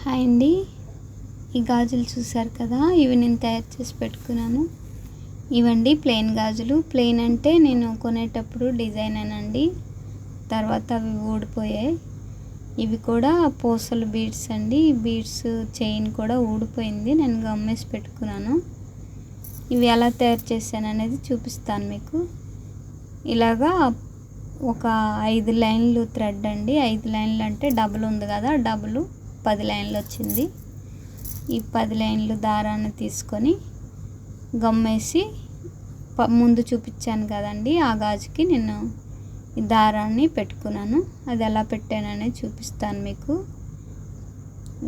Hi అండి. ఈ గాజులు చూసారు కదా, ఇవి నేను తయారు చేసి పెట్టుకున్నాను. ఇవండి ప్లెయిన్ గాజులు. ప్లెయిన్ అంటే నేను కొనేటప్పుడు డిజైన్ అనండి, తర్వాత అవి ఊడిపోయాయి. ఇవి కూడా పూసలు బీడ్స్ అండి. బీడ్స్ చైన్ కూడా ఊడిపోయింది, నేను గమ్మేసి పెట్టుకున్నాను. ఇవి ఎలా తయారు చేశాను అనేది చూపిస్తాను మీకు. ఇలాగా ఒక 5 లైన్లు థ్రెడ్ అండి. 5 లైన్లు అంటే డబుల్ ఉంది కదా, డబుల్ 10 లైన్లు వచ్చింది. ఈ 10 లైన్లు దారాన్ని తీసుకొని గమ్మేసి ముందు చూపించాను కదండి, ఆ గాజుకి నేను ఈ దారాన్ని పెట్టుకున్నాను. అది ఎలా పెట్టాననేది చూపిస్తాను మీకు.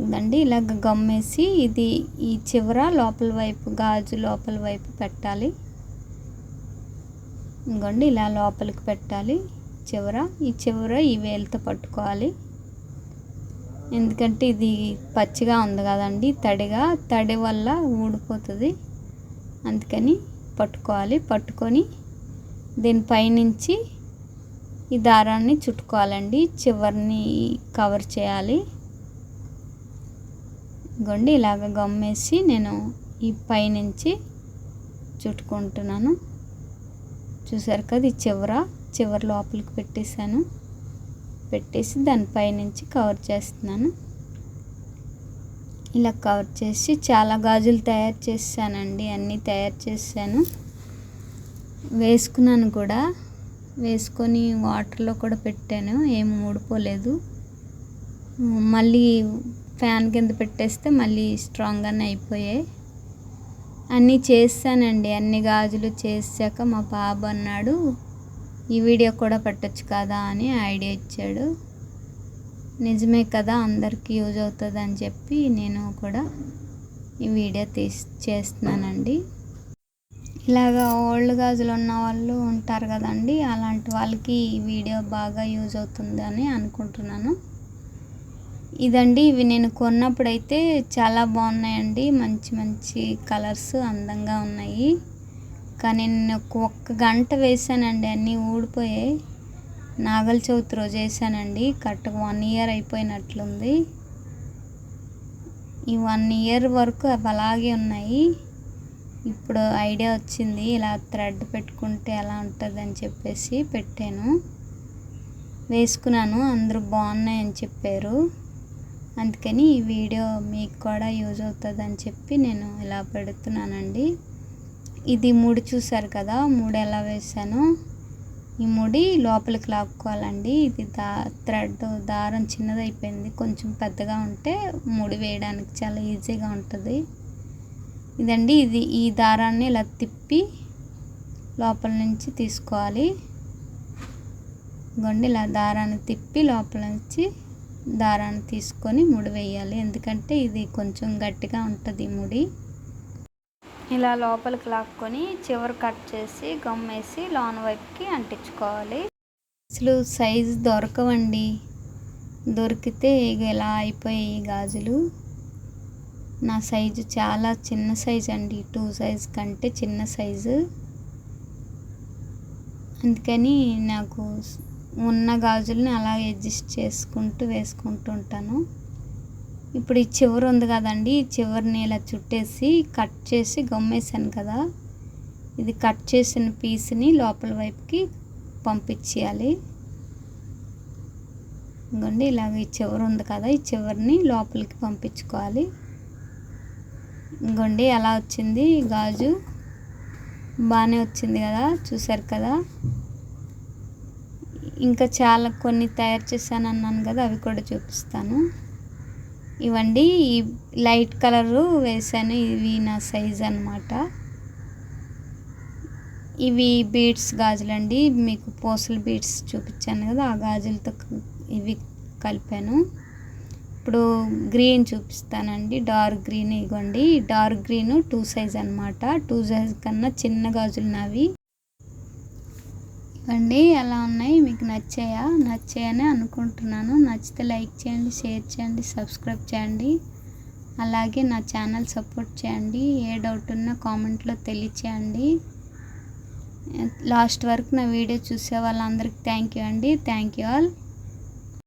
ఇదండి, ఇలాగ గమ్మేసి ఇది ఈ చివర లోపల వైపు, గాజు లోపల వైపు పెట్టాలి. ఇంకోండి ఇలా లోపలికి పెట్టాలి. ఈ చివర ఈ వేలుతో పట్టుకోవాలి. ఎందుకంటే ఇది పచ్చిగా ఉంది కదండి, తడి వల్ల ఊడిపోతుంది, అందుకని పట్టుకోవాలి. పట్టుకొని దీనిపైనుంచి ఈ దారాన్ని చుట్టుకోవాలండి, చివరిని కవర్ చేయాలి. ఇంకోండి ఇలాగ గమ్మేసి నేను ఈ పైనుంచి చుట్టుకుంటున్నాను. చూసారు కదా, ఈ చివర లోపలికి పెట్టేసి దానిపై నుంచి కవర్ చేస్తున్నాను. ఇలా కవర్ చేసి చాలా గాజులు తయారు చేశానండి, అన్నీ తయారు చేశాను. వేసుకున్నాను కూడా, వేసుకొని వాటర్లో కూడా పెట్టాను, ఏం ఊడిపోలేదు. మళ్ళీ ఫ్యాన్ కింద పెట్టేస్తే మళ్ళీ స్ట్రాంగ్గానే అయిపోయాయి. అన్నీ చేశానండి. అన్ని గాజులు చేశాక మా బాబు అన్నాడు, ఈ వీడియో కూడా పెట్టచ్చు కదా అని ఐడియా ఇచ్చాడు. నిజమే కదా, అందరికీ యూజ్ అవుతుంది అని చెప్పి నేను కూడా ఈ వీడియో చేస్తున్నానండి. ఇలాగా ఓల్డ్ గాజులు ఉన్న వాళ్ళు ఉంటారు కదండి, అలాంటి వాళ్ళకి ఈ వీడియో బాగా యూజ్ అవుతుంది అని అనుకుంటున్నాను. ఇదండి, ఇవి నేను కొన్నప్పుడైతే చాలా బాగున్నాయండి, మంచి మంచి కలర్స్ అందంగా ఉన్నాయి. కానీ నేను ఒక్క గంట వేసానండి, అన్నీ ఊడిపోయాయి. నాగల చవితి రోజు వేసానండి, కరెక్ట్గా 1 ఇయర్ అయిపోయినట్లుంది. ఈ 1 ఇయర్ వరకు అవి అలాగే ఉన్నాయి. ఇప్పుడు ఐడియా వచ్చింది, ఇలా థ్రెడ్ పెట్టుకుంటే ఎలా ఉంటుంది అని చెప్పేసి పెట్టాను, వేసుకున్నాను. అందరూ బాగున్నాయని చెప్పారు. అందుకని ఈ వీడియో మీకు కూడా యూజ్ అవుతుంది అని చెప్పి నేను ఇలా పెడుతున్నానండి. ఇది ముడి చూసారు కదా, ముడి ఎలా వేసాను. ఈ ముడి లోపలికి లాక్కోవాలండి. ఇది దారం చిన్నదైపోయింది, కొంచెం పెద్దగా ఉంటే ముడి వేయడానికి చాలా ఈజీగా ఉంటుంది. ఇదండి, ఈ దారాన్ని ఇలా తిప్పి లోపల నుంచి తీసుకోవాలి. ఇంకోండి ఇలా దారాన్ని తిప్పి లోపల నుంచి దారాన్ని తీసుకొని ముడి వేయాలి, ఎందుకంటే ఇది కొంచెం గట్టిగా ఉంటుంది ముడి. ఇలా లోపలికి లాక్కొని చివరి కట్ చేసి గమ్మేసి లోన వైపుకి అంటించుకోవాలి. అసలు సైజు దొరకవండి, దొరికితే ఇలా అయిపోయాయి గాజులు. నా సైజు చాలా చిన్న సైజు అండి, 2 సైజు కంటే చిన్న సైజు. అందుకని నాకు ఉన్న గాజుల్ని అలా అడ్జస్ట్ చేసుకుంటూ వేసుకుంటూ ఉంటాను. ఇప్పుడు ఈ చివరి ఉంది కదండి, ఈ చివరిని ఇలా చుట్టేసి కట్ చేసి గమ్మేసాను కదా, ఇది కట్ చేసిన పీస్ని లోపల వైపుకి పంపించేయాలి. ఇంకోండి ఇలాగ ఈ చివరి ఉంది కదా, ఈ చివరిని లోపలికి పంపించుకోవాలి. ఇంకోండి అలా వచ్చింది గాజు, బాగానే వచ్చింది కదా, చూసారు కదా. ఇంకా చాలా కొన్ని తయారు చేశాను అన్నాను కదా, అవి కూడా చూపిస్తాను. ఇవండి, ఈ లైట్ కలరు వేసాను, ఇవి నా సైజ్ అన్నమాట. ఇవి బీడ్స్ గాజులండి, మీకు పూసల బీడ్స్ చూపించాను కదా, ఆ గాజులతో ఇవి కలిపాను. ఇప్పుడు గ్రీన్ చూపిస్తానండి, డార్క్ గ్రీన్. ఇవ్వండి, డార్క్ గ్రీన్ 2 సైజ్ అన్నమాట. 2 సైజ్ కన్నా చిన్న గాజులు నావి. ఇవ్వండి ఎలా ఉన్నాయి, మీకు నచ్చాయని అనుకుంటున్నాను. నచ్చితే లైక్ చేయండి, షేర్ చేయండి, సబ్స్క్రైబ్ చేయండి. అలాగే నా ఛానల్ సపోర్ట్ చేయండి. ఏ డౌట్ ఉన్నా కామెంట్లో తెలియచేయండి. లాస్ట్ వరకు నా వీడియో చూసే వాళ్ళందరికీ థ్యాంక్ యూ అండి. Thank you all.